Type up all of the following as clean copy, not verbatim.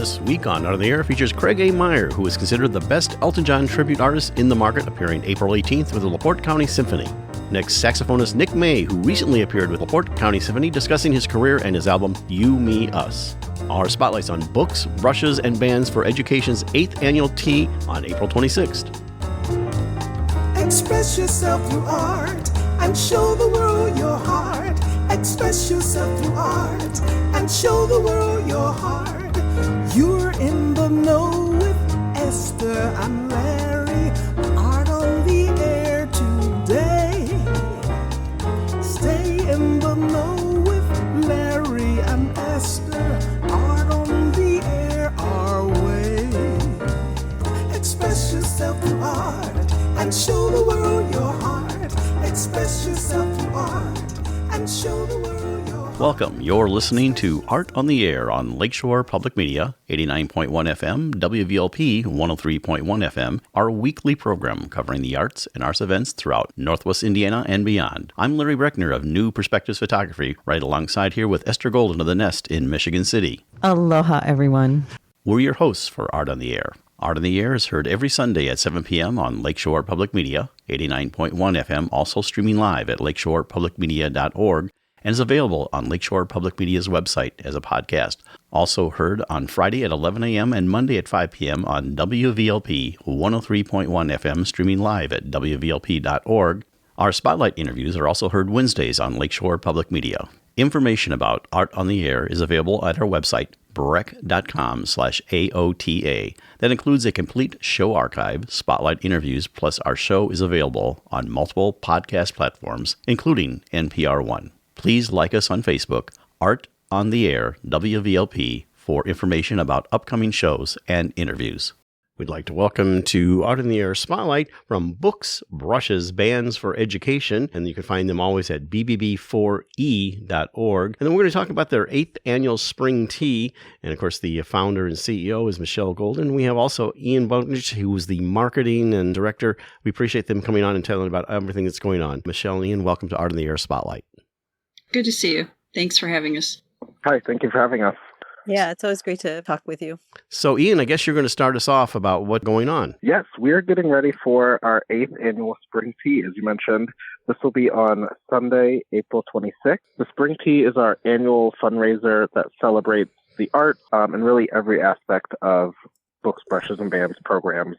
This week on Out of the Air features Craig A. Meyer, who is considered the best Elton John tribute artist in the market, appearing April 18th with the LaPorte County Symphony. Next, saxophonist Nick May, who recently appeared with LaPorte County Symphony, discussing his career and his album You, Me, Us. Our spotlights on books, brushes, and bands for Education's 8th annual tea on April 26th. Express yourself through art and show the world your heart. Express yourself through art and show the world your heart. You're in the know with Esther and Larry. Art on the air today. Stay in the know with Larry and Esther. Art on the air our way. Express yourself through art and show the world your heart. Express yourself through art and show the world your heart. Welcome. You're listening to Art on the Air on Lakeshore Public Media, 89.1 FM, WVLP 103.1 FM, our weekly program covering the arts and arts events throughout Northwest Indiana and beyond. I'm Larry Breckner of New Perspectives Photography, right alongside here with Esther Golden of The Nest in Michigan City. Aloha, everyone. We're your hosts for Art on the Air. Art on the Air is heard every Sunday at 7 p.m. on Lakeshore Public Media, 89.1 FM, also streaming live at lakeshorepublicmedia.org, and is available on Lakeshore Public Media's website as a podcast. Also heard on Friday at 11 a.m. and Monday at 5 p.m. on WVLP 103.1 FM, streaming live at wvlp.org. Our spotlight interviews are also heard Wednesdays on Lakeshore Public Media. Information about Art on the Air is available at our website, breck.com/AOTA. That includes a complete show archive, spotlight interviews, plus our show is available on multiple podcast platforms, including NPR One. Please like us on Facebook, Art on the Air, WVLP, for information about upcoming shows and interviews. We'd like to welcome to Art on the Air Spotlight from Books, Brushes, Bands for Education, and you can find them always at BBB4E.org. And then we're going to talk about their 8th annual Spring Tea, and of course the founder and CEO is Michelle Golden. We have also Ian Buntage, who is the marketing and director. We appreciate them coming on and telling about everything that's going on. Michelle and Ian, welcome to Art on the Air Spotlight. Good to see you. Thanks for having us. Hi, thank you for having us. Yeah, it's always great to talk with you. So, Ian, I guess you're going to start us off about what's going on. Yes, we're getting ready for our 8th annual Spring Tea, as you mentioned. This will be on Sunday, April 26th. The Spring Tea is our annual fundraiser that celebrates the arts and really every aspect of Books, Brushes, and Bands programs.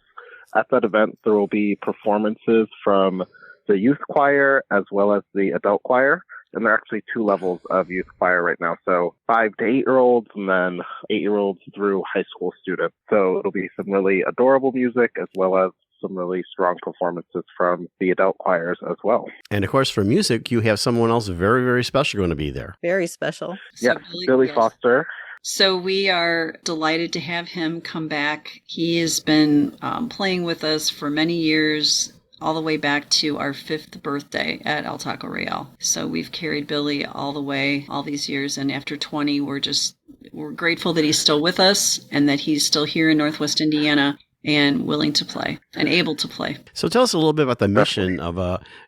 At that event, there will be performances from the youth choir as well as the adult choir. And there are actually 2 levels of youth choir right now. So 5 to 8-year-olds and then 8-year-olds through high school students. So it'll be some really adorable music as well as some really strong performances from the adult choirs as well. And of course, for music, you have someone else very, very special going to be there. Very special. Yes, Billy Foster. So we are delighted to have him come back. He has been playing with us for many years, all the way back to our 5th birthday at El Taco Real. So we've carried Billy all the way, all these years, and after 20, we're grateful that he's still with us and that he's still here in Northwest Indiana and willing to play and able to play. So tell us a little bit about the mission of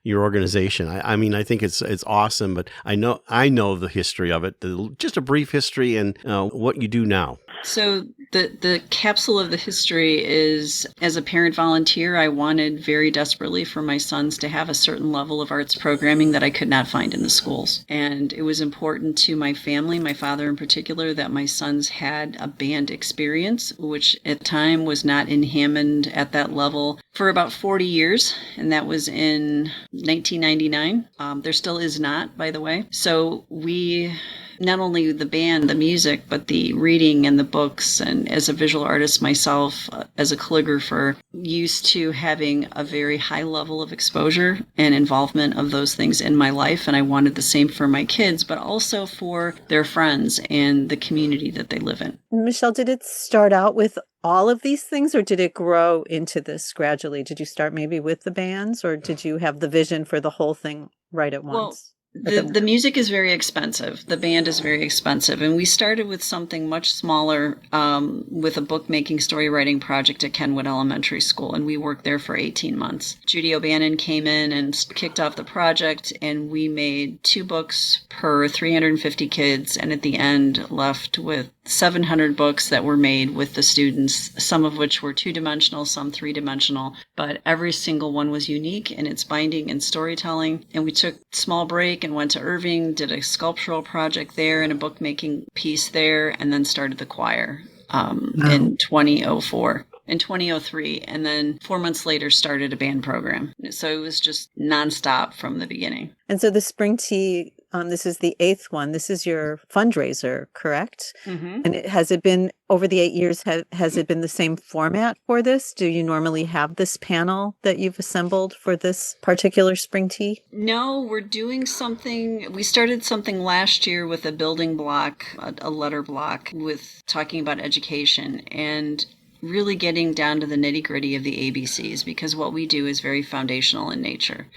your organization. I mean, I think it's awesome, but I know the history of it. Just a brief history and what you do now. So the capsule of the history is, as a parent volunteer, I wanted very desperately for my sons to have a certain level of arts programming that I could not find in the schools. And it was important to my family, my father in particular, that my sons had a band experience, which at the time was not in Hammond at that level for about 40 years. And that was in 1999. There still is not, by the way. So we... not only the band, the music, but the reading and the books. And as a visual artist myself, as a calligrapher, used to having a very high level of exposure and involvement of those things in my life. And I wanted the same for my kids, but also for their friends and the community that they live in. Michelle, did it start out with all of these things, or did it grow into this gradually? Did you start maybe with the bands, or did you have the vision for the whole thing right at once? The music is very expensive. The band is very expensive. And we started with something much smaller with a bookmaking story writing project at Kenwood Elementary School. And we worked there for 18 months. Judy O'Bannon came in and kicked off the project. And we made 2 books per 350 kids. And at the end left with 700 books that were made with the students, some of which were two-dimensional, some three-dimensional, but every single one was unique in its binding and storytelling. And we took a small break and went to Irving, did a sculptural project there and a bookmaking piece there, and then started the choir in 2004. In 2003, and then 4 months later started a band program. So it was just nonstop from the beginning. And so the Spring Tea, this is the 8th one. This is your fundraiser, correct? Mm-hmm. And has it been, over the 8 years, has it been the same format for this? Do you normally have this panel that you've assembled for this particular Spring Tea? No, we're doing something. We started something last year with a building block, a letter block, with talking about education and really getting down to the nitty-gritty of the ABCs, because what we do is very foundational in nature.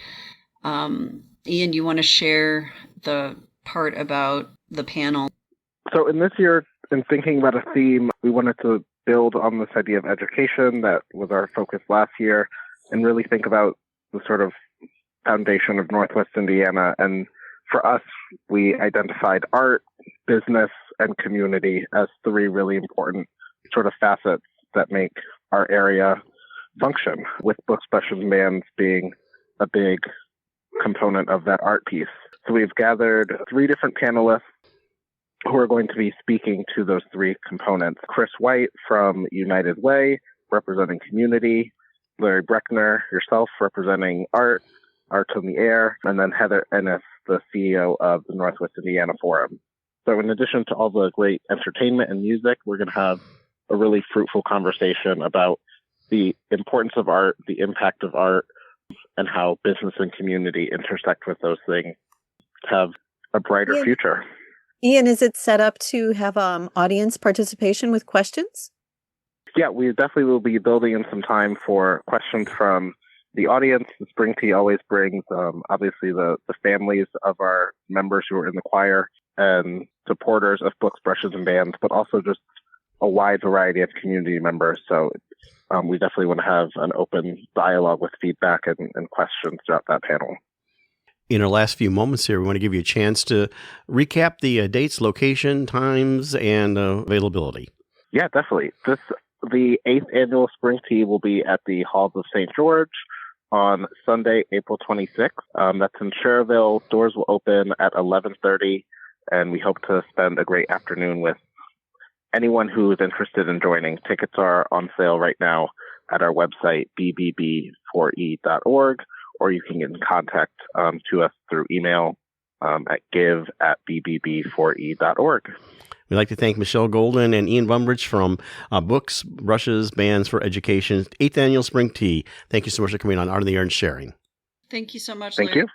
Ian, you want to share the part about the panel? So in this year, in thinking about a theme, we wanted to build on this idea of education that was our focus last year and really think about the sort of foundation of Northwest Indiana. And for us, we identified art, business, and community as three really important sort of facets that make our area function, with books, brushes, and bands being a big component of that art piece. So we've gathered three different panelists who are going to be speaking to those three components. Chris White from United Way, representing community, Larry Breckner, yourself, representing art on the air, and then Heather Ennis, the CEO of the Northwest Indiana Forum. So in addition to all the great entertainment and music, we're going to have a really fruitful conversation about the importance of art, the impact of art, and how business and community intersect with those things to have a brighter future. Ian, is it set up to have audience participation with questions? Yeah, we definitely will be building in some time for questions from the audience. The Spring Tea always brings, obviously, the families of our members who are in the choir and supporters of books, brushes, and bands, but also just a wide variety of community members. So we definitely want to have an open dialogue with feedback and questions throughout that panel. In our last few moments here, we want to give you a chance to recap the dates, location, times, and availability. Yeah, definitely. The 8th annual Spring Tea will be at the Halls of St. George on Sunday, April 26th. That's in Cherville. Doors will open at 11:30, and we hope to spend a great afternoon with anyone who is interested in joining. Tickets are on sale right now at our website, BBB4E.org, or you can get in contact to us through email at give@BBB4E.org. We'd like to thank Michelle Golden and Ian Bumbridge from Books, Brushes, Bands for Education, 8th Annual Spring Tea. Thank you so much for coming on Art on the Air and sharing. Thank you so much, Thank Larry. you.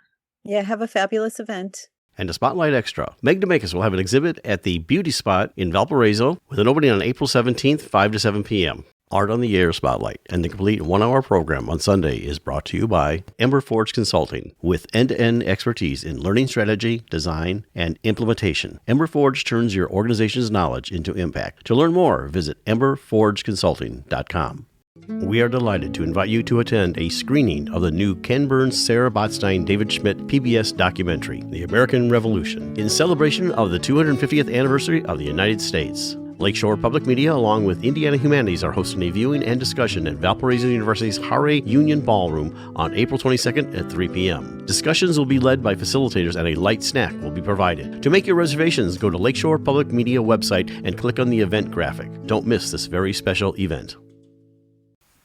Yeah, have a fabulous event. And a Spotlight Extra. Meg DeMakis will have an exhibit at the Beauty Spot in Valparaiso with an opening on April 17th, 5 to 7 p.m. Art on the Air Spotlight and the complete one-hour program on Sunday is brought to you by Ember Forge Consulting, with end-to-end expertise in learning strategy, design, and implementation. Ember Forge turns your organization's knowledge into impact. To learn more, visit emberforgeconsulting.com. We are delighted to invite you to attend a screening of the new Ken Burns, Sarah Botstein, David Schmidt PBS documentary, The American Revolution, in celebration of the 250th anniversary of the United States. Lakeshore Public Media, along with Indiana Humanities, are hosting a viewing and discussion at Valparaiso University's Hare Union Ballroom on April 22nd at 3 p.m. Discussions will be led by facilitators and a light snack will be provided. To make your reservations, go to Lakeshore Public Media website and click on the event graphic. Don't miss this very special event.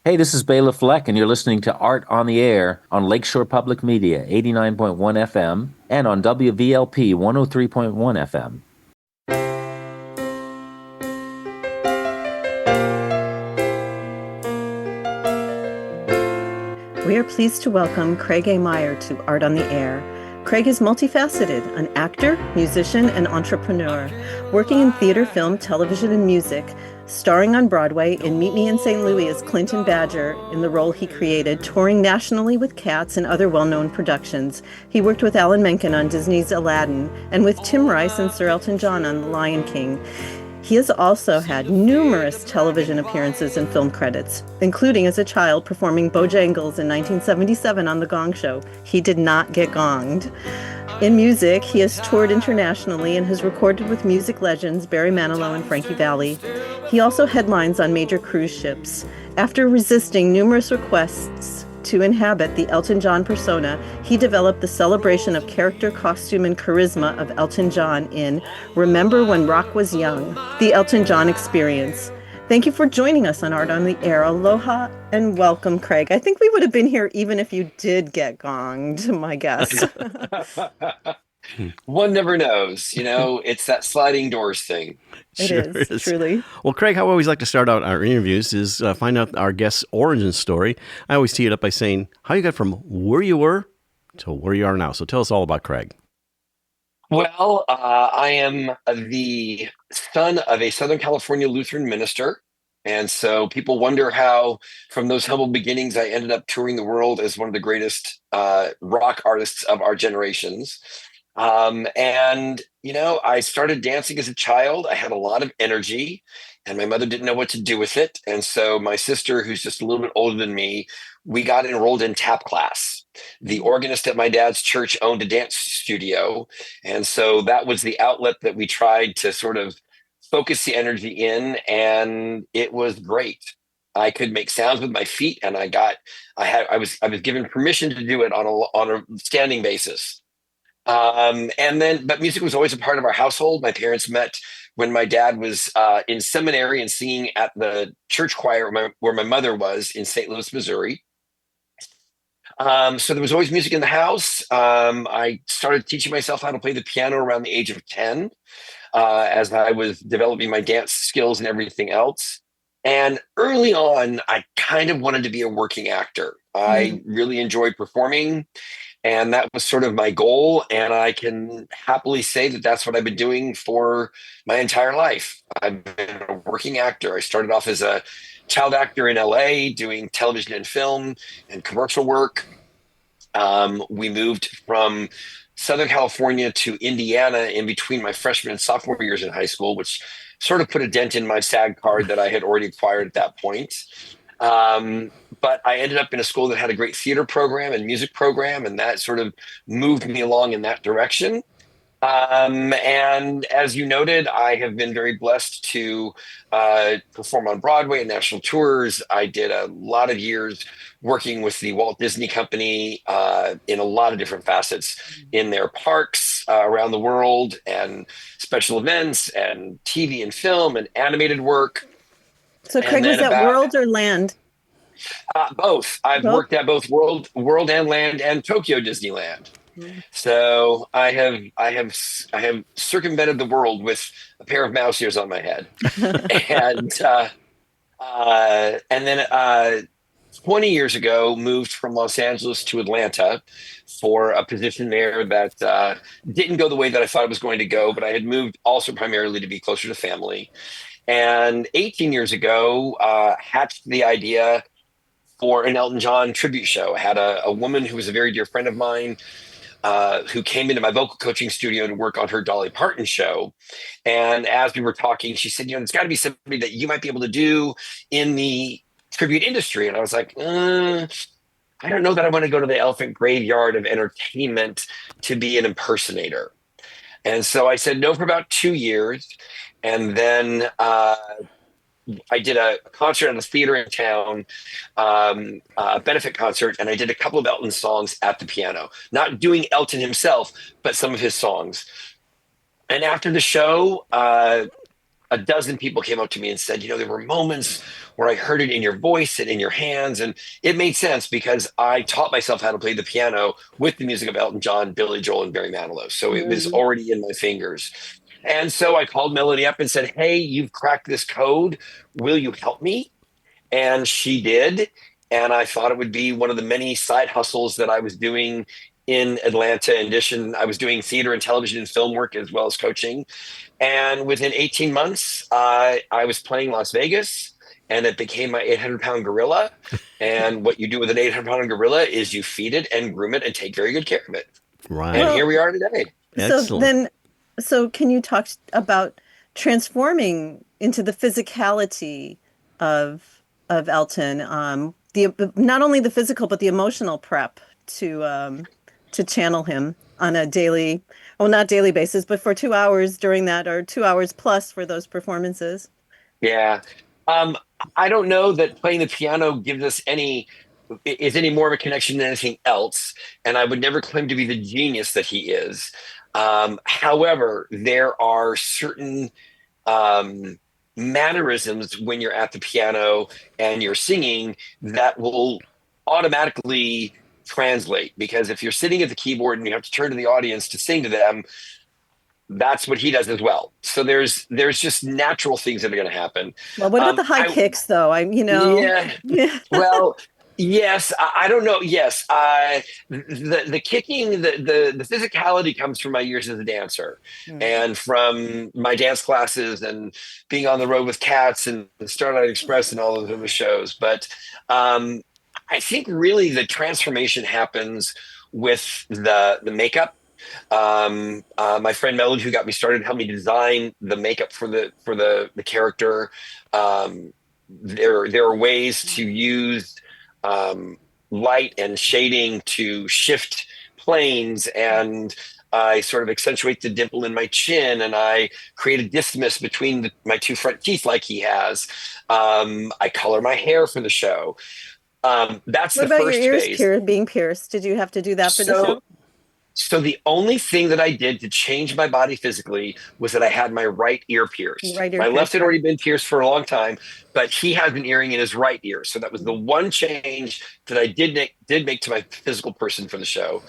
Hey, this is Bela Fleck, and you're listening to Art on the Air on Lakeshore Public Media, 89.1 FM, and on WVLP 103.1 FM. We are pleased to welcome Craig A. Meyer to Art on the Air. Craig is multifaceted, an actor, musician, and entrepreneur, working in theater, film, television, and music, starring on Broadway in Meet Me in St. Louis as Clinton Badger in the role he created, touring nationally with Cats and other well-known productions. He worked with Alan Menken on Disney's Aladdin and with Tim Rice and Sir Elton John on The Lion King. He has also had numerous television appearances and film credits, including as a child performing Bojangles in 1977 on The Gong Show. He did not get gonged. In music, he has toured internationally and has recorded with music legends Barry Manilow and Frankie Valli. He also headlines on major cruise ships. After resisting numerous requests to inhabit the Elton John persona, he developed the celebration of character, costume, and charisma of Elton John in Remember When Rock Was Young, The Elton John Experience. Thank you for joining us on Art on the Air. Aloha and welcome, Craig. I think we would have been here even if you did get gonged, my guess. One never knows, it's that sliding doors thing. It is, truly. Well, Craig, how I always like to start out our interviews is find out our guest's origin story. I always tee it up by saying how you got from where you were to where you are now. So tell us all about Craig. Well, I am the son of a Southern California Lutheran minister. And so people wonder how, from those humble beginnings, I ended up touring the world as one of the greatest rock artists of our generations. I started dancing as a child. I had a lot of energy and my mother didn't know what to do with it. And so my sister, who's just a little bit older than me, we got enrolled in tap class. The organist at my dad's church owned a dance studio. And so that was the outlet that we tried to sort of focus the energy in. And it was great. I could make sounds with my feet and I was given permission to do it on a standing basis. But music was always a part of our household. My parents met when my dad was in seminary and singing at the church choir where my mother was in St. Louis, Missouri. So there was always music in the house. I started teaching myself how to play the piano around the age of 10 as I was developing my dance skills and everything else. And early on, I kind of wanted to be a working actor. I really enjoyed performing. And that was sort of my goal. And I can happily say that that's what I've been doing for my entire life. I've been a working actor. I started off as a child actor in LA, doing television and film and commercial work. We moved from Southern California to Indiana in between my freshman and sophomore years in high school, which sort of put a dent in my SAG card that I had already acquired at that point. But I ended up in a school that had a great theater program and music program, and that sort of moved me along in that direction. And as you noted, I have been very blessed to perform on Broadway and national tours. I did a lot of years working with the Walt Disney Company in a lot of different facets in their parks around the world, and special events and TV and film and animated work. So Craig, was that World or Land? Both. I've worked at both World and Land and Tokyo Disneyland. So I have circumvented the world with a pair of mouse ears on my head. and then 20 years ago, moved from Los Angeles to Atlanta for a position there that didn't go the way that I thought it was going to go, but I had moved also primarily to be closer to family. And 18 years ago, hatched the idea for an Elton John tribute show. I had a woman who was a very dear friend of mine who came into my vocal coaching studio to work on her Dolly Parton show. And as we were talking, she said, there's got to be somebody that you might be able to do in the tribute industry. And I was like, I don't know that I want to go to the elephant graveyard of entertainment to be an impersonator. And so I said no for about 2 years. And then I did a concert at a theater in town, a benefit concert, and I did a couple of Elton songs at the piano. Not doing Elton himself, but some of his songs. And after the show, a dozen people came up to me and said, there were moments where I heard it in your voice and in your hands. And it made sense because I taught myself how to play the piano with the music of Elton John, Billy Joel, and Barry Manilow. So it was already in my fingers. And so I called Melody up and said, hey, you've cracked this code. Will you help me? And she did. And I thought it would be one of the many side hustles that I was doing in Atlanta. In addition, I was doing theater and television and film work as well as coaching. And within 18 months, I was playing Las Vegas, and it became my 800-pound gorilla. And what you do with an 800-pound gorilla is you feed it and groom it and take very good care of it. Right. And here we are today. So can you talk about transforming into the physicality of Elton. The not only the physical but the emotional prep to channel him on a daily, well, not daily basis, but for 2 hours during that, or 2 hours plus for those performances. Yeah. Um, I don't know that playing the piano gives us is any more of a connection than anything else. And I would never claim to be the genius that he is. However, there are certain um, mannerisms when you're at the piano and you're singing that will automatically translate. Because if you're sitting at the keyboard and you have to turn to the audience to sing to them, that's what he does as well. So there's just natural things that are going to happen. Well, what about the high kicks, though? Yeah. Yeah. Well, yes, I don't know. Yes, the kicking, the physicality comes from my years as a dancer, and from my dance classes, and being on the road with Cats and Starlight Express and all of those shows. But I think really the transformation happens with the makeup. My friend Melody, who got me started, helped me design the makeup for the character. There are ways to use light and shading to shift planes, and I sort of accentuate the dimple in my chin, and I create a isthmus between my two front teeth like he has. I color my hair for the show. That's What the about your first ears phase. being pierced? Did you have to do that for the show? So the only thing that I did to change my body physically was that I had my right ear pierced. Right ear My left pierced, had right. already been pierced for a long time, but he has an earring in his right ear. So that was the one change that I did make to my physical person for the show.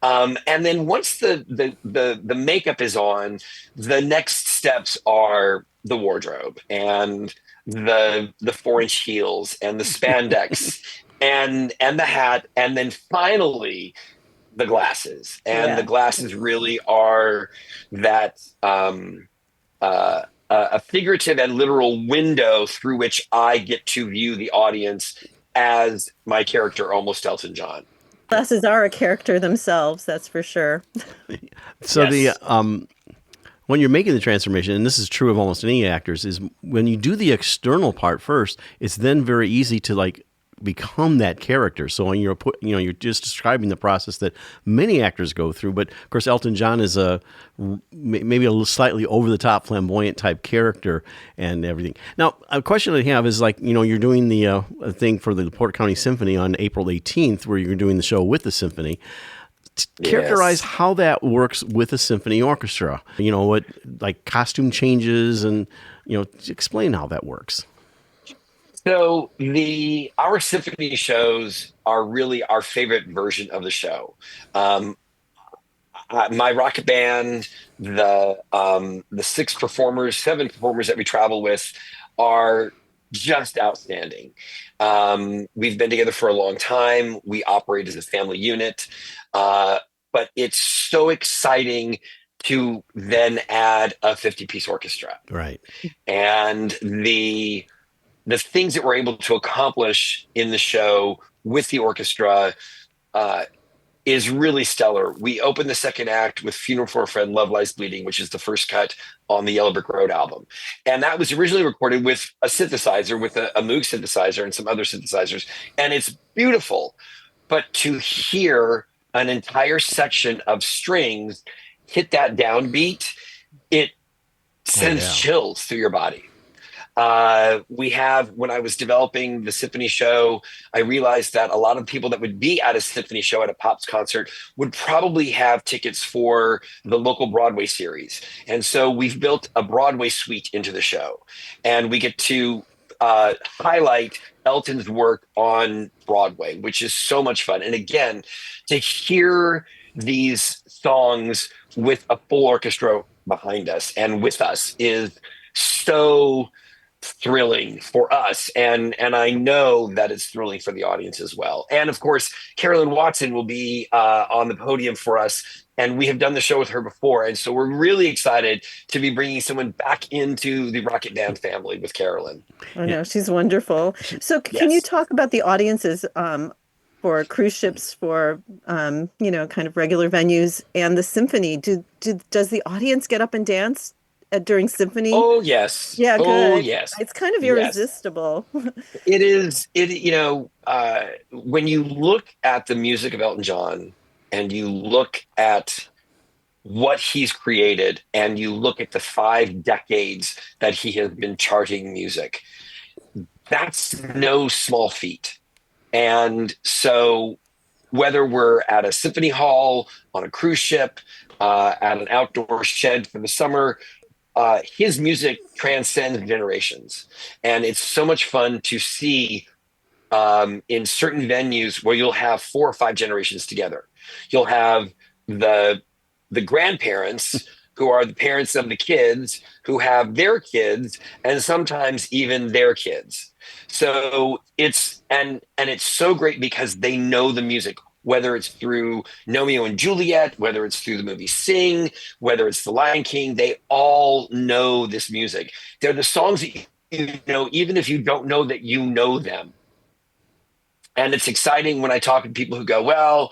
And then once the makeup is on, the next steps are the wardrobe and the 4-inch heels and the spandex and the hat, and then finally the glasses. And Yeah. the glasses really are that a figurative and literal window through which I get to view the audience as my character, almost Elton John. Glasses are a character themselves, that's for sure. So Yes. when you're making the transformation, and this is true of almost any actors, is when you do the external part first, it's then very easy to like become that character. So when you're just describing the process that many actors go through. But of course, Elton John is maybe a little slightly over the top, flamboyant type character and everything. Now, a question I have is like, you're doing the thing for the Port County Symphony on April 18th, where you're doing the show with the symphony. Characterize how that works with a symphony orchestra. What like costume changes, and explain how that works. So our symphony shows are really our favorite version of the show. My rocket band, the 7 performers that we travel with are just outstanding. We've been together for a long time. We operate as a family unit, but it's so exciting to then add a 50-piece orchestra. Right. And the things that we're able to accomplish in the show with the orchestra is really stellar. We open the second act with Funeral for a Friend, Love Lies Bleeding, which is the first cut on the Yellow Brick Road album. And that was originally recorded with a synthesizer, with a Moog synthesizer and some other synthesizers. And it's beautiful. But to hear an entire section of strings hit that downbeat, it sends chills through your body. When I was developing the symphony show, I realized that a lot of people that would be at a symphony show at a Pops concert would probably have tickets for the local Broadway series. And so we've built a Broadway suite into the show, and we get to highlight Elton's work on Broadway, which is so much fun. And again, to hear these songs with a full orchestra behind us and with us is so thrilling for us, and I know that it's thrilling for the audience as well. And of course, Carolyn Watson will be on the podium for us, and we have done the show with her before, and so we're really excited to be bringing someone back into the Rocket Band family with Carolyn. I know, she's wonderful. So can you talk about the audiences for cruise ships, for kind of regular venues, and the symphony? Does the audience get up and dance during symphony? Oh yes. Yeah, Oh good. yes. It's kind of Yes. irresistible. It is. When you look at the music of Elton John and you look at what he's created and you look at the 5 decades that he has been charting music, that's no small feat. And so, whether we're at a symphony hall, on a cruise ship, at an outdoor shed for the summer, his music transcends generations. And it's so much fun to see in certain venues where you'll have 4 or 5 generations together. You'll have the grandparents who are the parents of the kids who have their kids and sometimes even their kids. So it's so great because they know the music, whether it's through Romeo and Juliet, whether it's through the movie Sing, whether it's The Lion King, they all know this music. They're the songs that you know, even if you don't know that you know them. And it's exciting when I talk to people who go, well,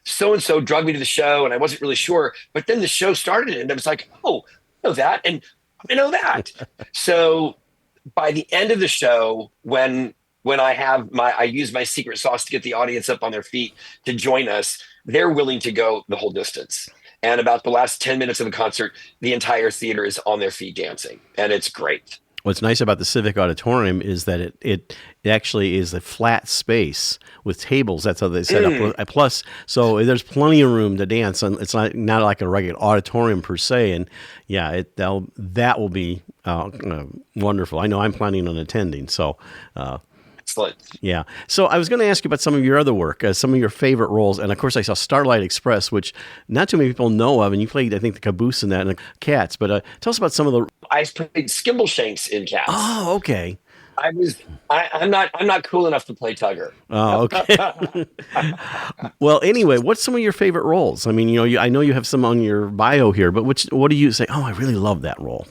so-and-so drugged me to the show and I wasn't really sure. But then the show started and I was like, oh, I know that. And I know that. So by the end of the show, when I use my secret sauce to get the audience up on their feet to join us, they're willing to go the whole distance. And about the last 10 minutes of the concert, the entire theater is on their feet dancing. And it's great. What's nice about the Civic Auditorium is that it actually is a flat space with tables. That's how they set up. Plus, so there's plenty of room to dance, and it's not like a regular auditorium per se. And yeah, that will be wonderful. I know I'm planning on attending. So. Excellent. Yeah. So I was going to ask you about some of your other work, some of your favorite roles. And of course, I saw Starlight Express, which not too many people know of. And you played, I think, the caboose in that and the Cats. But tell us about some of the. I played Skimbleshanks in Cats. Oh, okay. I'm not cool enough to play Tugger. Oh, okay. Well, anyway, what's some of your favorite roles? I mean, I know you have some on your bio here, but what do you say? Oh, I really love that role.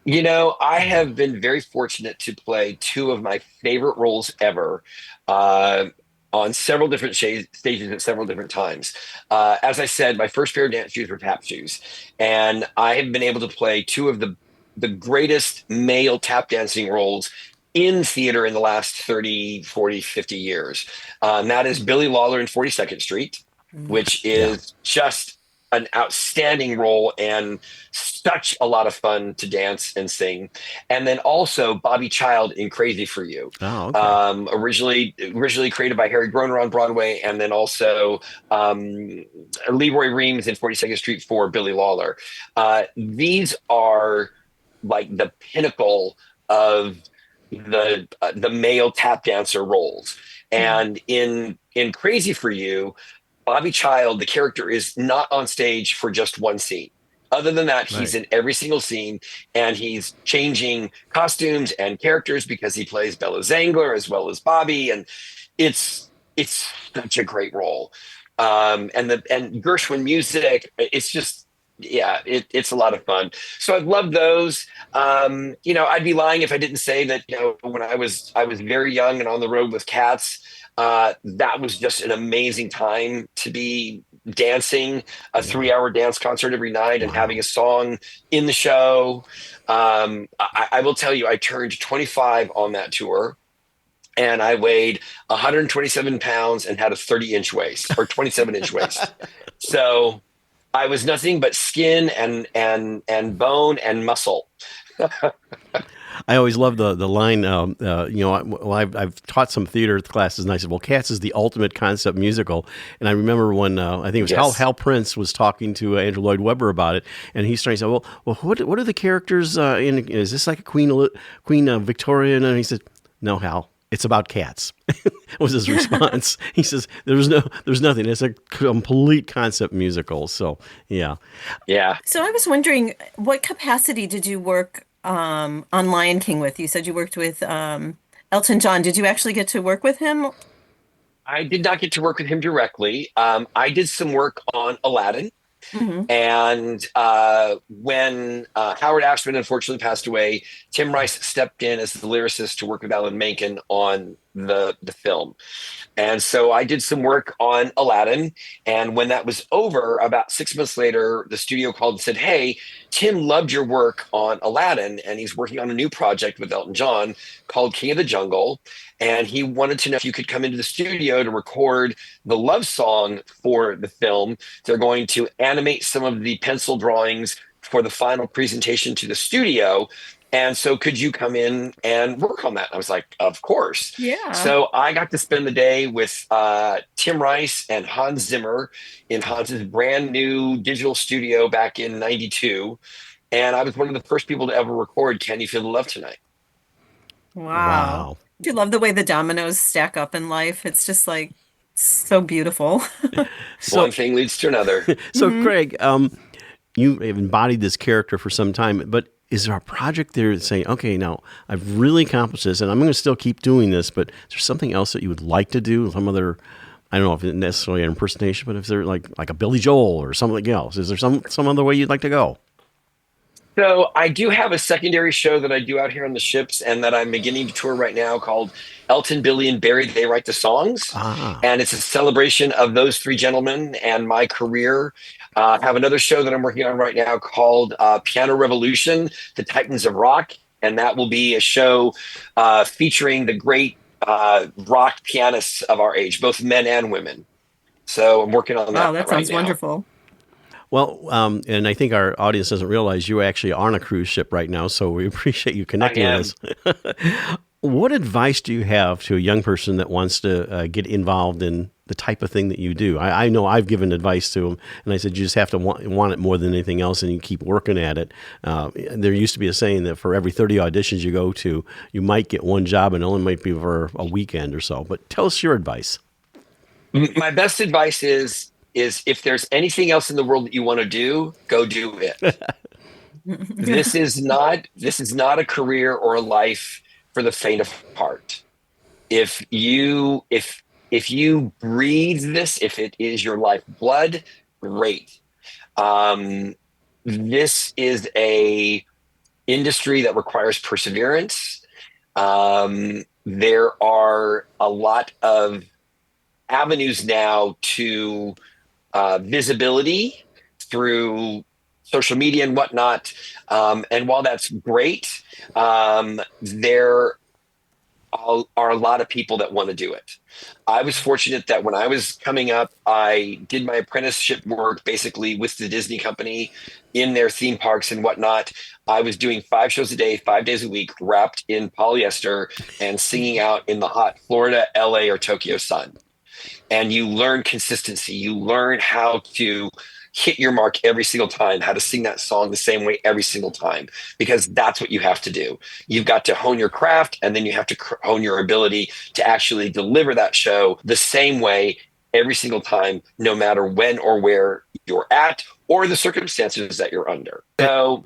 I have been very fortunate to play 2 of my favorite roles ever on several different stages at several different times. As I said, my first pair of dance shoes were tap shoes, and I have been able to play 2 of the greatest male tap dancing roles in theater in the last 30, 40, 50 years. And that is Billy Lawler in 42nd Street, which is just an outstanding role and such a lot of fun to dance and sing. And then also Bobby Child in Crazy for You. Oh, okay. Originally created by Harry Groener on Broadway, and then also Leroy Reams in 42nd Street for Billy Lawler. These are like the pinnacle of the male tap dancer roles. And in Crazy for You, Bobby Child, the character, is not on stage for just one scene. Other than that, he's in every single scene, and he's changing costumes and characters because he plays Bella Zangler as well as Bobby, and it's such a great role. And Gershwin music, it's just it's a lot of fun. So I've loved those. I'd be lying if I didn't say that when I was very young and on the road with Cats. That was just an amazing time to be dancing a 3-hour dance concert every night and having a song in the show. I will tell you, I turned 25 on that tour, and I weighed 127 pounds and had a 30-inch waist or 27-inch waist. So I was nothing but skin and bone and muscle. I always love the line, I've taught some theater classes, and I said, well, Cats is the ultimate concept musical. And I remember when, I think it was Hal Prince was talking to Andrew Lloyd Webber about it, and he's trying to say, well, what are the characters in, is this like a Queen Victoria? And he said, no, Hal, it's about cats. Was his response. He says, there's nothing. It's a complete concept musical. So, yeah. Yeah. So I was wondering, what capacity did you work on Lion King with? You said you worked with Elton John. Did you actually get to work with him? I did not get to work with him directly. I did some work on Aladdin. Mm-hmm. And when Howard Ashman unfortunately passed away, Tim Rice stepped in as the lyricist to work with Alan Menken on the film. And so I did some work on Aladdin. And when that was over, about 6 months later, the studio called and said, "Hey, Tim loved your work on Aladdin, and he's working on a new project with Elton John called King of the Jungle. And he wanted to know if you could come into the studio to record the love song for the film. They're going to animate some of the pencil drawings for the final presentation to the studio. And so could you come in and work on that?" I was like, "Of course." Yeah. So I got to spend the day with Tim Rice and Hans Zimmer in Hans's brand new digital studio back in '92. And I was one of the first people to ever record Can You Feel the Love Tonight? Wow. Do you love the way the dominoes stack up in life? It's just like so beautiful. One thing leads to another. So, Craig, you have embodied this character for some time, but is there a project there that's saying, okay, now I've really accomplished this and I'm going to still keep doing this, but is there something else that you would like to do? Some other, I don't know if it's necessarily an impersonation, but if they're like a Billy Joel or something else, is there some other way you'd like to go? So I do have a secondary show that I do out here on the ships and that I'm beginning to tour right now called Elton, Billy, and Barry, They Write the Songs. And it's a celebration of those three gentlemen and my career. I have another show that I'm working on right now called Piano Revolution, The Titans of Rock. And that will be a show featuring the great rock pianists of our age, both men and women. So I'm working on that. Wow, that sounds wonderful. Well, and I think our audience doesn't realize you actually are on a cruise ship right now, so we appreciate you connecting with us. What advice do you have to a young person that wants to get involved in the type of thing that you do? I know I've given advice to them, and I said you just have to want it more than anything else, and you keep working at it. There used to be a saying that for every 30 auditions you go to, you might get one job, and it only might be for a weekend or so. But tell us your advice. My best advice is if there's anything else in the world that you want to do, go do it. This is not a career or a life for the faint of heart. If you breathe this, if it is your lifeblood, great. This is a industry that requires perseverance. There are a lot of avenues now to visibility through social media and whatnot. And while that's great, there are a lot of people that want to do it. I was fortunate that when I was coming up, I did my apprenticeship work basically with the Disney company in their theme parks and whatnot. I was doing 5 shows a day, 5 days a week, wrapped in polyester and singing out in the hot Florida, LA, or Tokyo sun. And you learn consistency. You learn how to hit your mark every single time, how to sing that song the same way every single time, because that's what you have to do. You've got to hone your craft, and then you have to hone your ability to actually deliver that show the same way every single time, no matter when or where you're at or the circumstances that you're under. So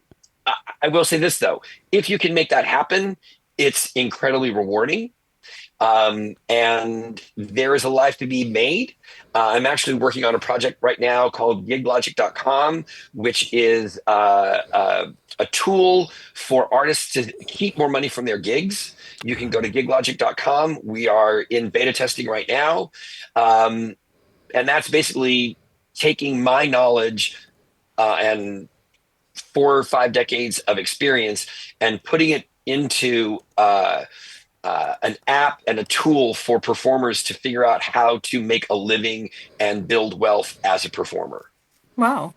I will say this, though. If you can make that happen, it's incredibly rewarding. And there is a life to be made. I'm actually working on a project right now called giglogic.com, which is a tool for artists to keep more money from their gigs. You can go to giglogic.com. We are in beta testing right now. And that's basically taking my knowledge and 4 or 5 decades of experience and putting it into an app and a tool for performers to figure out how to make a living and build wealth as a performer. Wow.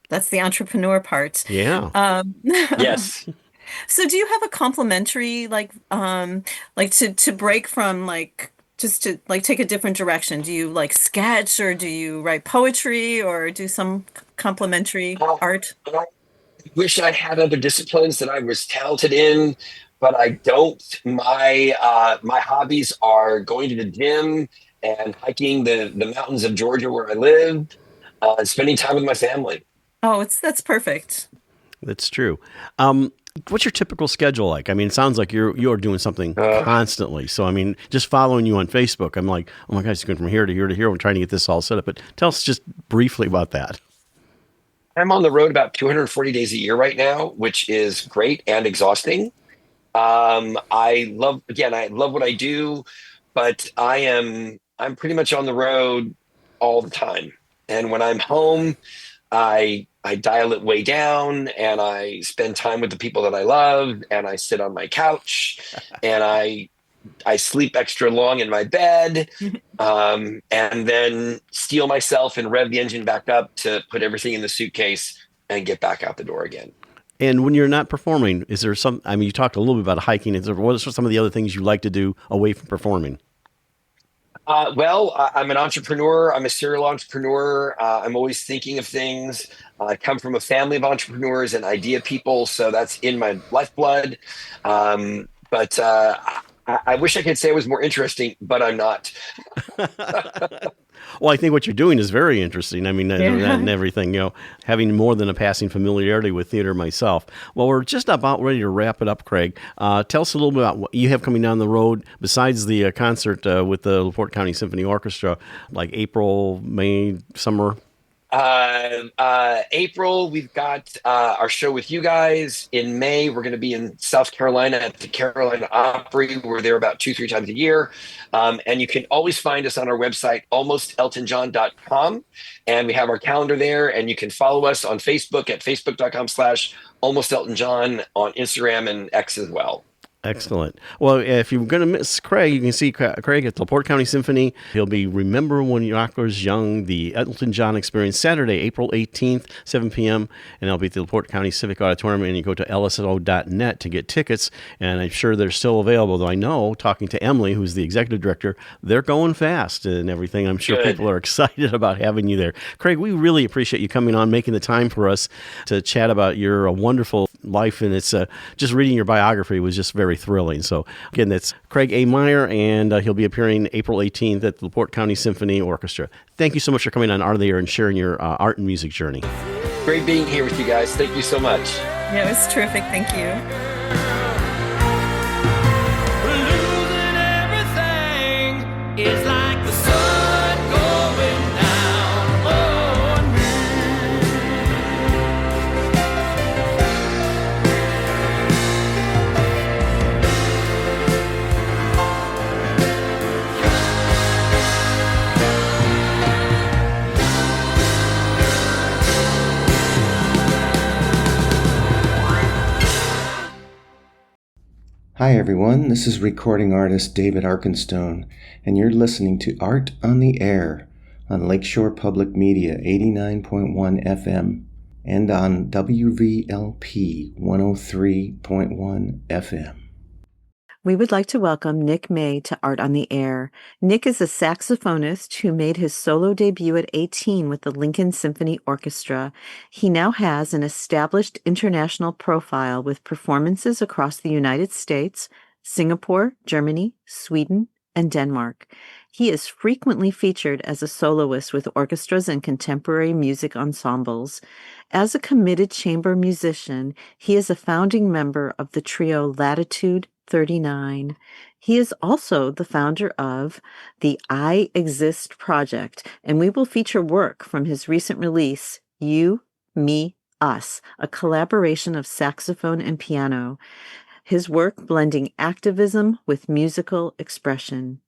That's the entrepreneur part. Yeah. Yes. So do you have a complimentary, to break from just to take a different direction? Do you sketch, or do you write poetry, or do some complimentary art? I wish I had other disciplines that I was talented in, but I don't. My hobbies are going to the gym and hiking the mountains of Georgia where I live, and spending time with my family. Oh, that's perfect. That's true. What's your typical schedule like? I mean, it sounds like you're doing something constantly. So, I mean, just following you on Facebook, I'm like, oh my gosh, it's going from here to here to here. We're trying to get this all set up. But tell us just briefly about that. I'm on the road about 240 days a year right now, which is great and exhausting. I love what I do, but I'm pretty much on the road all the time. And when I'm home, I dial it way down and I spend time with the people that I love and I sit on my couch and I sleep extra long in my bed, and then steel myself and rev the engine back up to put everything in the suitcase and get back out the door again. And when you're not performing, is there some, I mean, you talked a little bit about hiking. What are some of the other things you like to do away from performing? I'm an entrepreneur. I'm a serial entrepreneur. I'm always thinking of things. I come from a family of entrepreneurs and idea people, so that's in my lifeblood. But I wish I could say it was more interesting, but I'm not. Well, I think what you're doing is very interesting. I mean, and everything, having more than a passing familiarity with theater myself. Well, we're just about ready to wrap it up, Craig. Tell us a little bit about what you have coming down the road besides the concert with the LaPorte County Symphony Orchestra, like April, May, summer. April, we've got our show with you guys. In May, we're going to be in South Carolina at the Carolina Opry. We're there about 2-3 times a year. And you can always find us on our website, almosteltonjohn.com. And we have our calendar there. And you can follow us on Facebook at facebook.com/almosteltonjohn, on Instagram and X as well. Excellent. Well, if you're going to miss Craig, you can see Craig at the LaPorte County Symphony. He'll be Remember When Rock Was Young, the Elton John Experience, Saturday, April 18th, 7 p.m. And I'll be at the LaPorte County Civic Auditorium, and you go to lso.net to get tickets. And I'm sure they're still available, though I know, talking to Emily, who's the executive director, they're going fast and everything. I'm sure people are excited about having you there. Craig, we really appreciate you coming on, making the time for us to chat about your wonderful life. And it's just reading your biography was just very thrilling. So again, that's Craig A. Meyer, and he'll be appearing April 18th at the LaPorte County Symphony Orchestra. Thank you so much for coming on Art of the Air and sharing your art and music journey. Great being here with you guys. Thank you so much. Yeah, it was terrific. Thank you. Losing everything is like the sun going down on me. Hi everyone, this is recording artist David Arkenstone, and you're listening to Art on the Air on Lakeshore Public Media 89.1 FM and on WVLP 103.1 FM. We would like to welcome Nick May to Art on the Air. Nick is a saxophonist who made his solo debut at 18 with the Lincoln Symphony Orchestra. He now has an established international profile with performances across the United States, Singapore, Germany, Sweden, and Denmark. He is frequently featured as a soloist with orchestras and contemporary music ensembles. As a committed chamber musician, he is a founding member of the trio Latitude 39. He is also the founder of the I Exist project, and we will feature work from his recent release, You, Me, Us, a collaboration of saxophone and piano. His work blending activism with musical expression.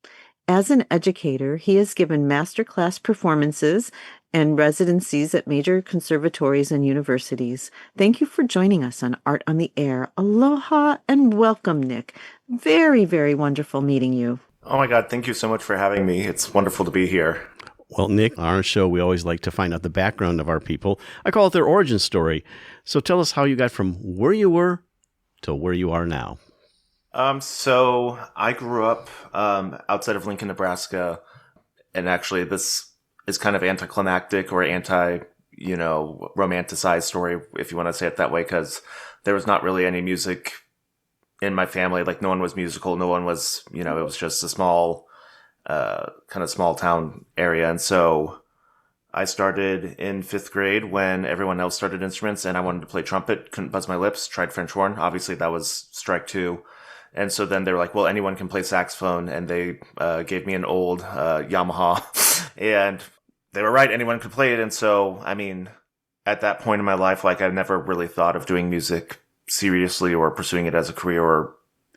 As an educator, he has given masterclass performances and residencies at major conservatories and universities. Thank you for joining us on Art on the Air. Aloha and welcome, Nick. Very, very wonderful meeting you. Oh my God, thank you so much for having me. It's wonderful to be here. Well, Nick, on our show, we always like to find out the background of our people. I call it their origin story. So tell us how you got from where you were to where you are now. So I grew up outside of Lincoln, Nebraska, and actually this is kind of anticlimactic or romanticized story, if you want to say it that way, because there was not really any music in my family. Like, no one was musical. No one was, it was just a small, kind of small town area. And so I started in 5th grade when everyone else started instruments, and I wanted to play trumpet, couldn't buzz my lips, tried French horn. Obviously that was strike 2. And so then they were like, well, anyone can play saxophone. And they gave me an old Yamaha. And they were right. Anyone could play it. And so, I mean, at that point in my life, like, I never really thought of doing music seriously or pursuing it as a career or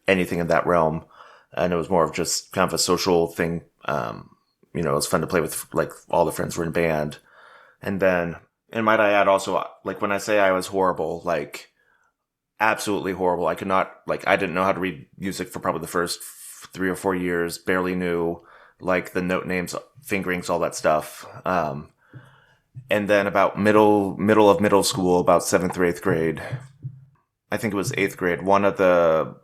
anything in that realm. And it was more of just kind of a social thing. It was fun to play with, like, all the friends were in band. And then, and might I add also, like, when I say I was horrible, like, absolutely horrible. I didn't know how to read music for probably the first 3 or 4 years, barely knew, like, the note names, fingerings, all that stuff. And then about middle of middle school, about 7th or 8th grade, I think it was 8th grade, one of the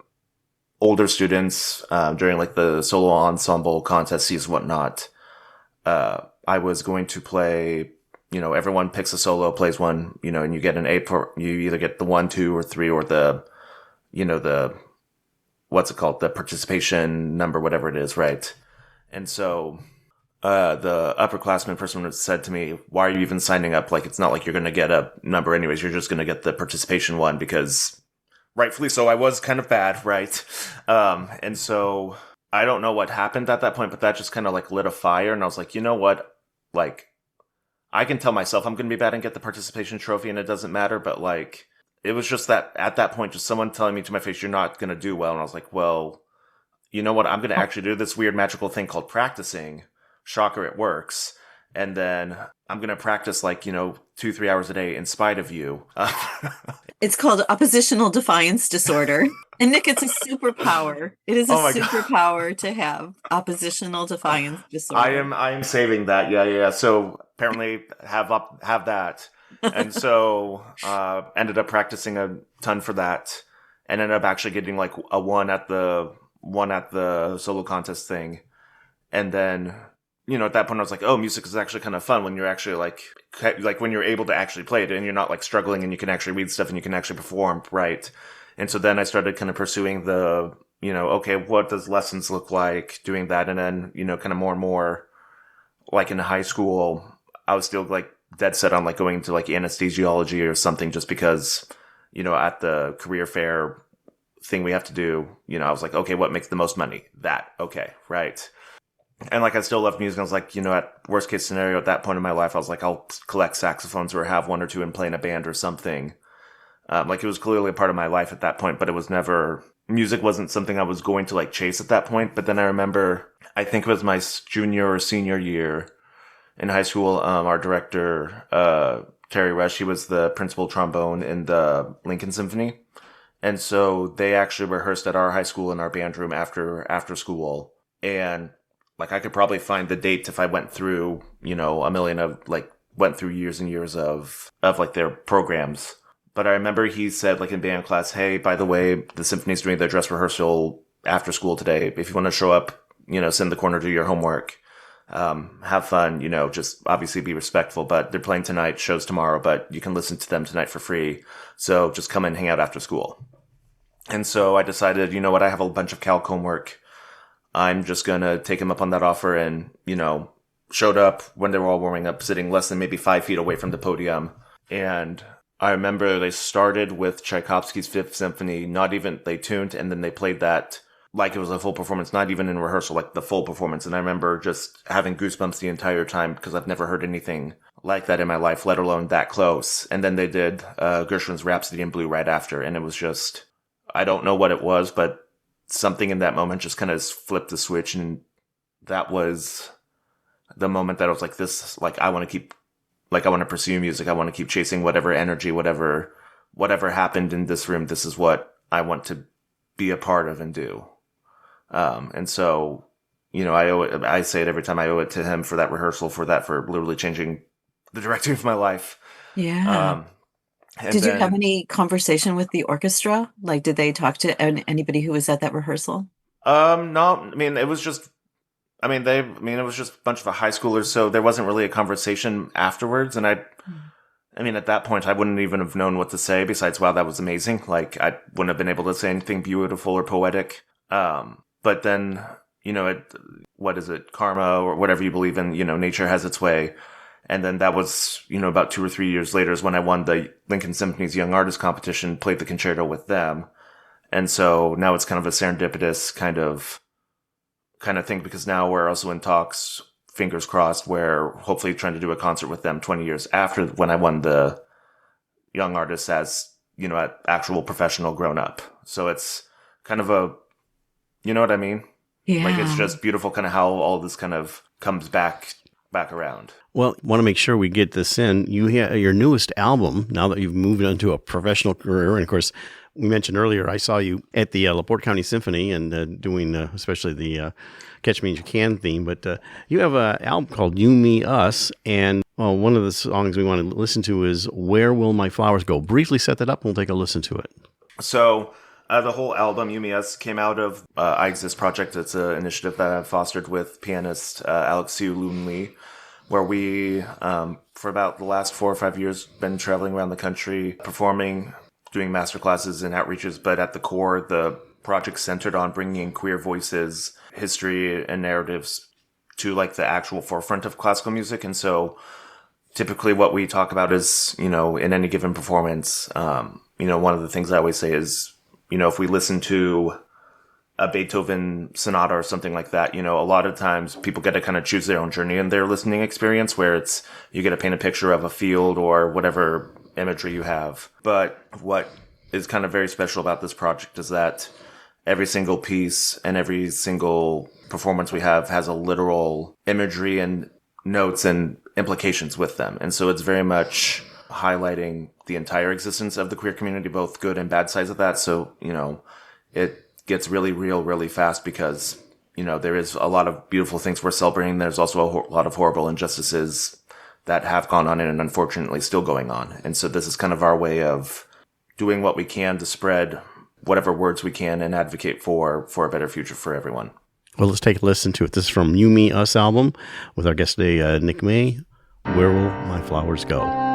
older students, during, like, the solo ensemble contests and whatnot, I was going to play, everyone picks a solo, plays one, and you get an A for, you either get the 1, 2, or 3, or the what's it called? The participation number, whatever it is, right? And so, the upperclassman person said to me, why are you even signing up? Like, it's not like you're going to get a number anyways. You're just going to get the participation one, because rightfully so, I was kind of bad, right? And so I don't know what happened at that point, but that just kind of, like, lit a fire. And I was like, you know what? Like, I can tell myself I'm going to be bad and get the participation trophy and it doesn't matter. But, like, it was just that at that point, just someone telling me to my face, you're not going to do well. And I was like, well, you know what? I'm going to actually do this weird magical thing called practicing. Shocker, it works. And then I'm going to practice, like, 2-3 hours a day in spite of you. It's called oppositional defiance disorder. And Nick, it's a superpower. It is a superpower to have oppositional defiance disorder. I am saving that. Yeah. So apparently have that. And so, ended up practicing a ton for that, and ended up actually getting, like, a one at the solo contest thing. And then, at that point I was like, oh, music is actually kind of fun when you're actually like when you're able to actually play it and you're not, like, struggling and you can actually read stuff and you can actually perform, right? And so then I started kind of pursuing the, okay, what does lessons look like, doing that. And then, kind of more and more, like, in high school, I was still, like, dead set on, like, going to, like, anesthesiology or something, just because, at the career fair thing we have to do, I was like, okay, what makes the most money? That. Okay. Right. And, like, I still love music. I was like, at worst case scenario at that point in my life, I was like, I'll collect saxophones or have 1 or 2 and play in a band or something. Like, it was clearly a part of my life at that point, but it was never, music wasn't something I was going to, like, chase at that point. But then I remember, I think it was my junior or senior year in high school, our director, Terry Rush, he was the principal trombone in the Lincoln Symphony. And so they actually rehearsed at our high school in our band room after school. And, like, I could probably find the date if I went through, a million of, like, went through years and years of like, their programs. But I remember he said, like, in band class, hey, by the way, the symphony's doing their dress rehearsal after school today. If you want to show up, sit in the corner, do your homework, have fun, just obviously be respectful. But they're playing tonight, shows tomorrow, but you can listen to them tonight for free. So just come and hang out after school. And so I decided, I have a bunch of calc homework. I'm just going to take him up on that offer, and, showed up when they were all warming up, sitting less than maybe 5 feet away from the podium. And I remember they started with Tchaikovsky's Fifth Symphony, they tuned, and then they played that like it was a full performance, not even in rehearsal, like the full performance. And I remember just having goosebumps the entire time, because I've never heard anything like that in my life, let alone that close. And then they did Gershwin's Rhapsody in Blue right after, and it was just, I don't know what it was, but something in that moment just kind of flipped the switch, and that was the moment that I was like, this, like, I want to pursue music. I want to keep chasing whatever energy, whatever happened in this room. This is what I want to be a part of and do. And so, I say it every time, I owe it to him for that rehearsal, for literally changing the direction of my life. Yeah. Did you have any conversation with the orchestra? Like, did they talk to anybody who was at that rehearsal? No, it was just a bunch of high schoolers, so there wasn't really a conversation afterwards. And at that point, I wouldn't even have known what to say besides, wow, that was amazing. Like, I wouldn't have been able to say anything beautiful or poetic. But then, what is it? Karma, or whatever you believe in, nature has its way. And then that was, about 2 or 3 years later is when I won the Lincoln Symphony's Young Artist Competition, played the concerto with them. And so now it's kind of a serendipitous kind of thing, because now we're also in talks, fingers crossed, we're hopefully trying to do a concert with them 20 years after when I won the Young Artist as, an actual professional grown up. So it's kind of You know what I mean? Yeah. Like, it's just beautiful kind of how all this kind of comes back around. Well, want to make sure we get this in. You have your newest album, now that you've moved into a professional career. And of course, we mentioned earlier, I saw you at the LaPorte County Symphony and doing especially the Catch Me If You Can theme. But you have an album called You, Me, Us. And one of the songs we want to listen to is Where Will My Flowers Go? Briefly set that up and we'll take a listen to it. So the whole album, You, Me, Us, came out of I Exist Project. It's an initiative that I've fostered with pianist Alex Siu Loon Lee, where we, for about the last 4 or 5 years, been traveling around the country, performing, doing masterclasses and outreaches. But at the core, the project centered on bringing queer voices, history, and narratives to like the actual forefront of classical music. And so typically what we talk about is, in any given performance, one of the things I always say is, if we listen to a Beethoven sonata or something like that, a lot of times people get to kind of choose their own journey in their listening experience, where it's, you get to paint a picture of a field or whatever imagery you have. But what is kind of very special about this project is that every single piece and every single performance we have has a literal imagery and notes and implications with them. And so it's very much highlighting the entire existence of the queer community, both good and bad sides of that. So, it gets really real really fast because, there is a lot of beautiful things we're celebrating. There's also a lot of horrible injustices that have gone on and unfortunately still going on. And so this is kind of our way of doing what we can to spread whatever words we can and advocate for a better future for everyone. Well, let's take a listen to it. This is from You, Me, Us album with our guest today, Nick May. Where Will My Flowers Go?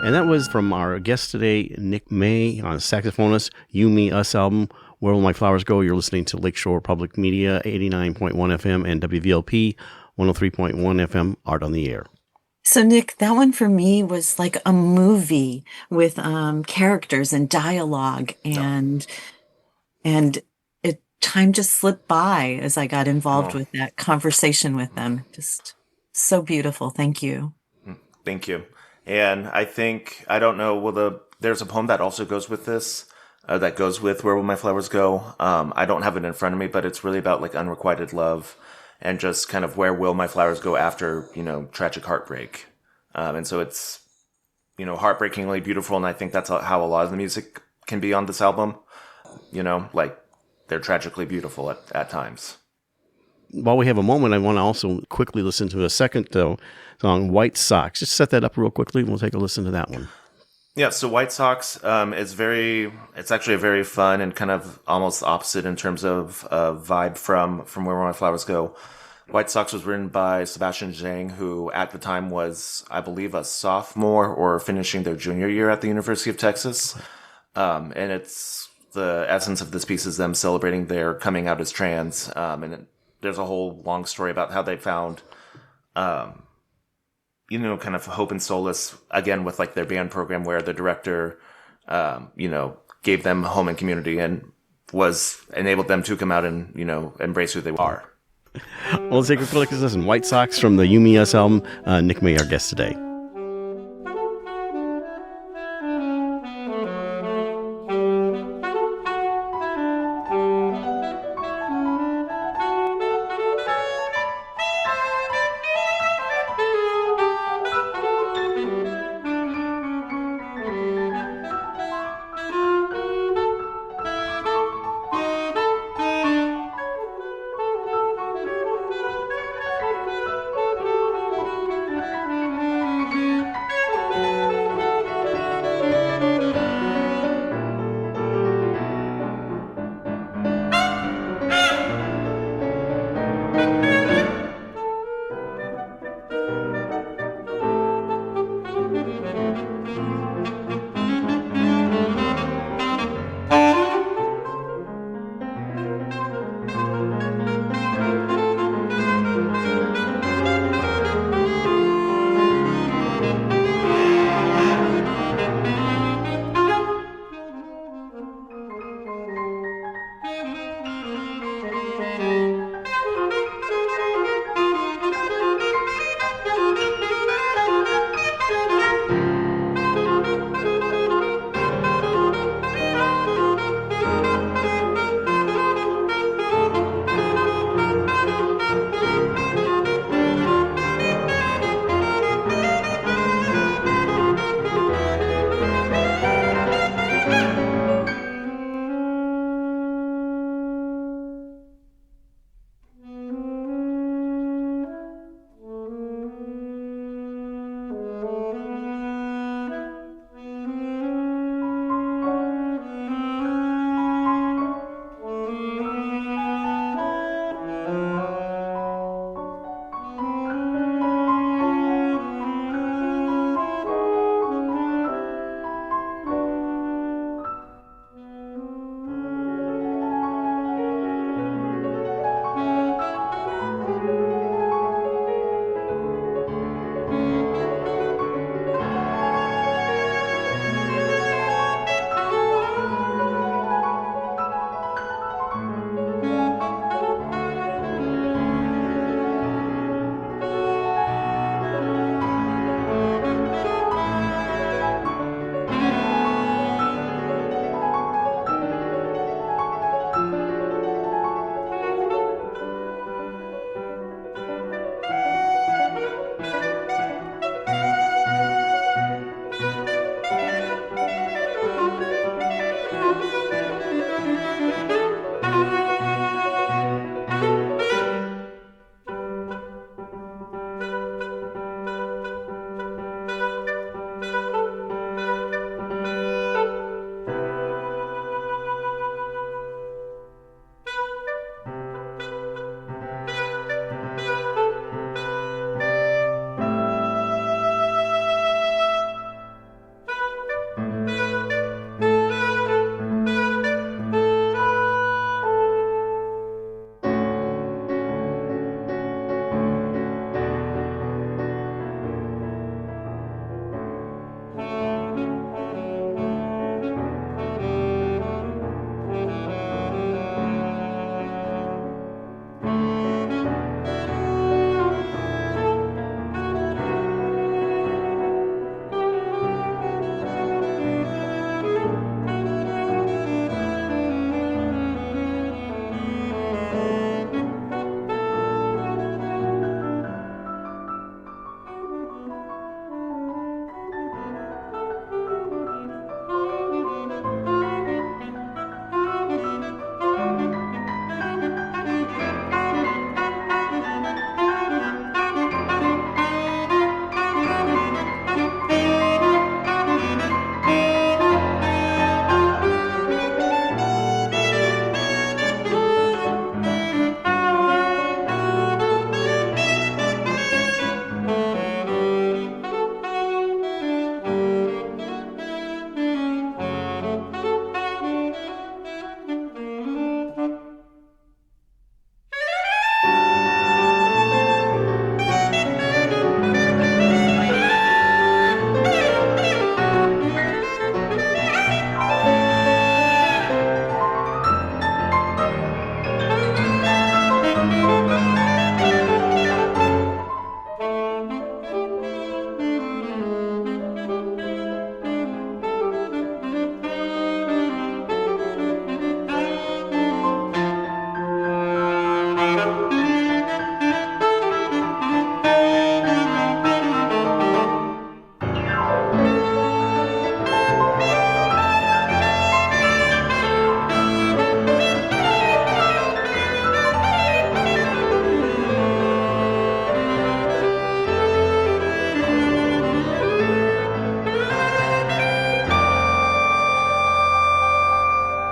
And that was from our guest today, Nick May, on Saxophonist You, Me, Us album, Where Will My Flowers Go? You're listening to Lakeshore Public Media, 89.1 FM, and WVLP, 103.1 FM, Art on the Air. So, Nick, that one for me was like a movie with characters and dialogue, and time just slipped by as I got involved with that conversation with them. Just so beautiful. Thank you. Thank you. And I think, I don't know, there's a poem that also goes with this, that goes with Where Will My Flowers Go? I don't have it in front of me, but it's really about like unrequited love and just kind of where will my flowers go after, tragic heartbreak. And so it's, heartbreakingly beautiful. And I think that's how a lot of the music can be on this album. Like they're tragically beautiful at times. While we have a moment, I want to also quickly listen to a second song, White Sox. Just set that up real quickly and we'll take a listen to that one. Yeah, so White Sox it's actually a very fun and kind of almost opposite in terms of vibe from Where Will My Flowers Go. White Sox was written by Sebastian Zhang, who at the time was, I believe, a sophomore or finishing their junior year at the University of Texas. And it's the essence of this piece is them celebrating their coming out as trans. And there's a whole long story about how they found, kind of hope and solace, again, with like their band program where the director, gave them home and community and enabled them to come out and, embrace who they are. Well, let's take a quick listen. White Sox from the You, Me, Us album. Nick May, our guest today.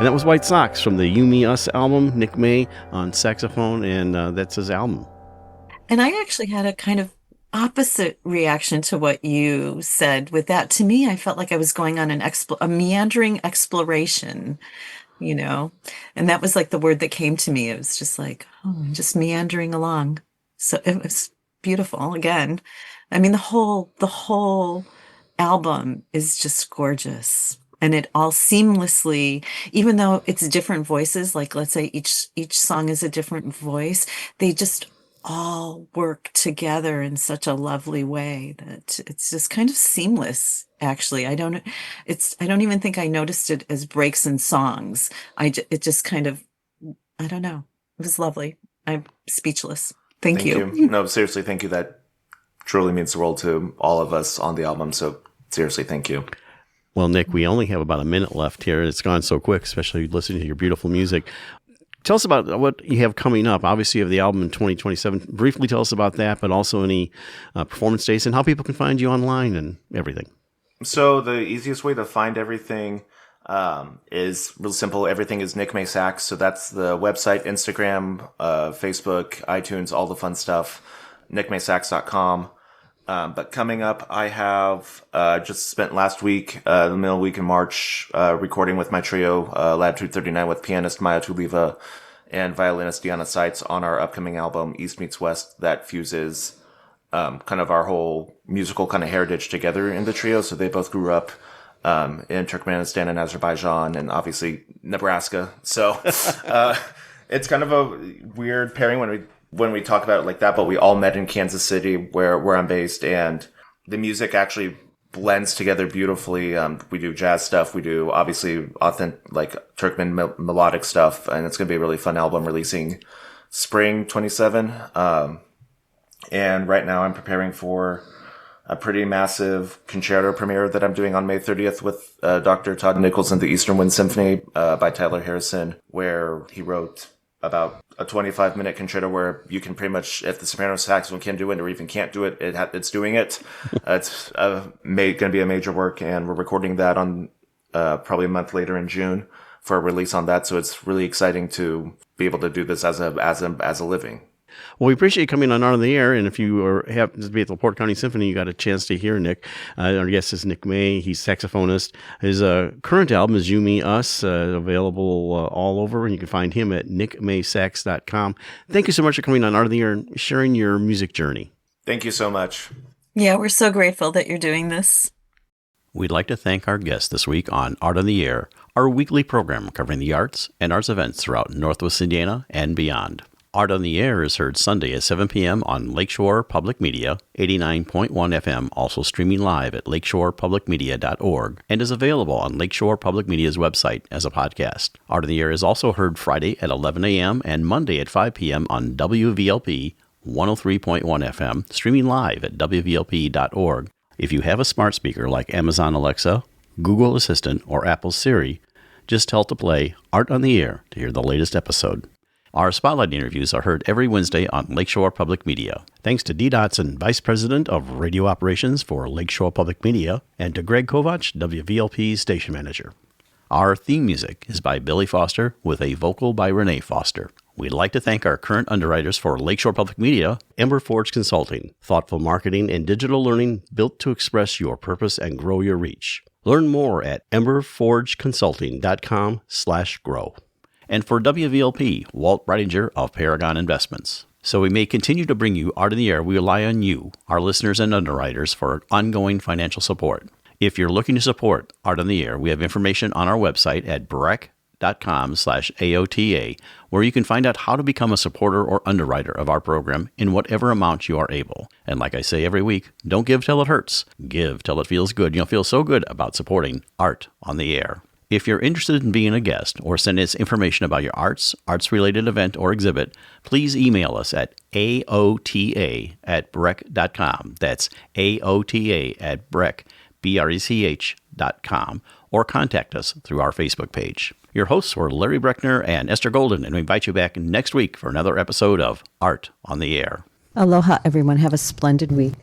that was White Sox from the You, Me, Us album, Nick May on saxophone, and that's his album. And I actually had a kind of opposite reaction to what you said with that. To me, I felt like I was going on a meandering exploration, and that was like the word that came to me. It was just like, I'm just meandering along. So it was beautiful again. I mean, the whole album is just gorgeous. And it all seamlessly, even though it's different voices, like let's say each song is a different voice, they just all work together in such a lovely way that it's just kind of seamless. Actually, I don't even think I noticed it as breaks in songs. It just kind of, I don't know. It was lovely. I'm speechless. Thank you. No, seriously, thank you. That truly means the world to all of us on the album. So seriously, thank you. Well, Nick, we only have about a minute left here. It's gone so quick, especially listening to your beautiful music. Tell us about what you have coming up. Obviously, you have the album in 2027. Briefly tell us about that, but also any performance dates and how people can find you online and everything. So the easiest way to find everything is real simple. Everything is Nick May Sax. So that's the website, Instagram, Facebook, iTunes, all the fun stuff, nickmaysax.com. But coming up, I have just spent last week, the middle week in March, recording with my trio, Latitude 39, with pianist Maya Tuliva and violinist Deanna Seitz on our upcoming album, East Meets West, that fuses kind of our whole musical kind of heritage together in the trio. So they both grew up in Turkmenistan and Azerbaijan and obviously Nebraska. So it's kind of a weird pairing when we talk about it like that, but we all met in Kansas City where I'm based, and the music actually blends together beautifully. We do jazz stuff. We do obviously authentic, like Turkmen melodic stuff, and it's going to be a really fun album releasing spring 27. And right now I'm preparing for a pretty massive concerto premiere that I'm doing on May 30th with Dr. Todd Nichols and the Eastern Wind Symphony by Tyler Harrison, where he wrote about a 25-minute concerto where you can pretty much, if the soprano saxophone can do it or even can't do it, it's doing it. It's going to be a major work, and we're recording that on probably a month later in June for a release on that. So it's really exciting to be able to do this as a living. Well, we appreciate you coming on Out on the Air, and if you happen to be at the LaPorte County Symphony, you got a chance to hear Nick. Our guest is Nick May. He's saxophonist. His current album is You, Me, Us, available all over, and you can find him at nickmaysax.com. Thank you so much for coming on Out on the Air and sharing your music journey. Thank you so much. Yeah, we're so grateful that you're doing this. We'd like to thank our guest this week on Art on the Air, our weekly program covering the arts and arts events throughout Northwest Indiana and beyond. Art on the Air is heard Sunday at 7 p.m. on Lakeshore Public Media, 89.1 FM, also streaming live at lakeshorepublicmedia.org, and is available on Lakeshore Public Media's website as a podcast. Art on the Air is also heard Friday at 11 a.m. and Monday at 5 p.m. on WVLP 103.1 FM, streaming live at wvlp.org. If you have a smart speaker like Amazon Alexa, Google Assistant, or Apple Siri, just tell it to play Art on the Air to hear the latest episode. Our Spotlight interviews are heard every Wednesday on Lakeshore Public Media. Thanks to Dee Dotson, Vice President of Radio Operations for Lakeshore Public Media, and to Greg Kovach, WVLP's Station Manager. Our theme music is by Billy Foster with a vocal by Renee Foster. We'd like to thank our current underwriters for Lakeshore Public Media, Ember Forge Consulting, thoughtful marketing and digital learning built to express your purpose and grow your reach. Learn more at emberforgeconsulting.com/grow. And for WVLP, Walt Breidinger of Paragon Investments. So we may continue to bring you Art in the Air. We rely on you, our listeners and underwriters, for ongoing financial support. If you're looking to support Art on the Air, we have information on our website at breck.com/AOTA, where you can find out how to become a supporter or underwriter of our program in whatever amount you are able. And like I say every week, don't give till it hurts. Give till it feels good. You'll feel so good about supporting Art on the Air. If you're interested in being a guest or send us information about your arts-related event or exhibit, please email us at aota@breck.com. That's aota@breck.com, or contact us through our Facebook page. Your hosts were Larry Breckner and Esther Golden, and we invite you back next week for another episode of Art on the Air. Aloha, everyone. Have a splendid week.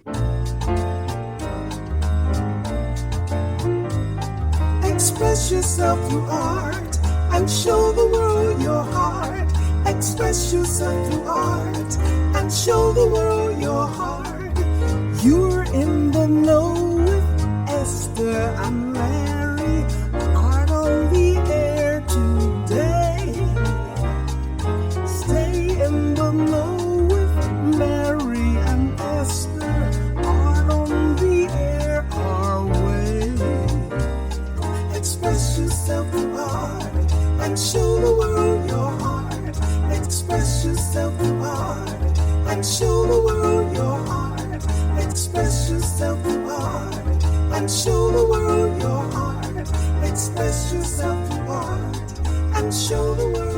Express yourself through art and show the world your heart. Express yourself through art and show the world your heart. You're in the know with Esther and Larry. Art on the air today. Stay in the know with Larry and Esther. Art on the air our way. Express yourself through art and show the world your heart. Express yourself through art and show the world your heart. Express yourself through art and show the world your heart. Express yourself through art and show the world.